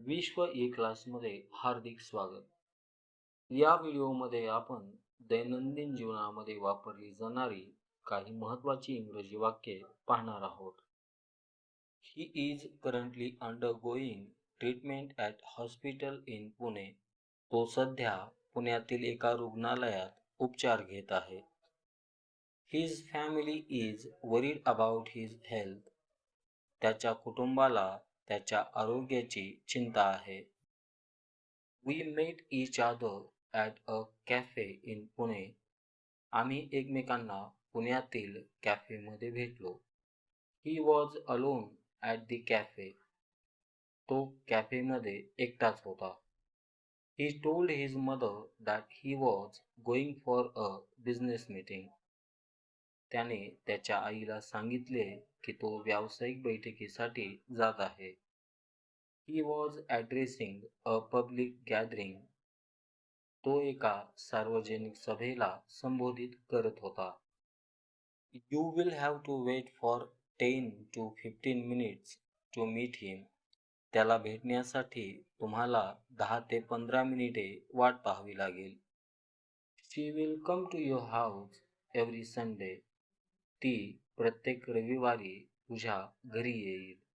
विश्व ई क्लासमध्ये हार्दिक स्वागत. या व्हिडिओमध्ये आपण दैनंदिन जीवनामध्ये वापरली जाणारी काही महत्त्वाची इंग्रजी वाक्ये पाहणार आहोत. He is currently undergoing treatment at hospital in Pune. तो सध्या पुण्यातील एका रुग्णालयात उपचार घेत आहे. His family is worried about his health. त्याच्या कुटुंबाला त्याच्या आरोग्याची चिंता आहे. We met each other at a cafe in Pune. आम्ही एकमेकांना पुण्यातील कॅफेमध्ये भेटलो. He was alone at the cafe. तो कॅफेमध्ये एकटाच होता. He told his mother that he was going for a business meeting. त्याने त्याच्या आईला सांगितले की तो व्यावसायिक बैठकीसाठी जात आहे. He was addressing a public gathering. तो एका सार्वजनिक सभेला संबोधित करत होता. You will have to wait for 10 to 15 minutes to meet him. त्याला भेटण्यासाठी तुम्हाला 10 ते 15 मिनिटे वाट पाहावी लागेल. She will come to your house every Sunday. ती प्रत्येक रविवारी तुझ्या घरी येईल.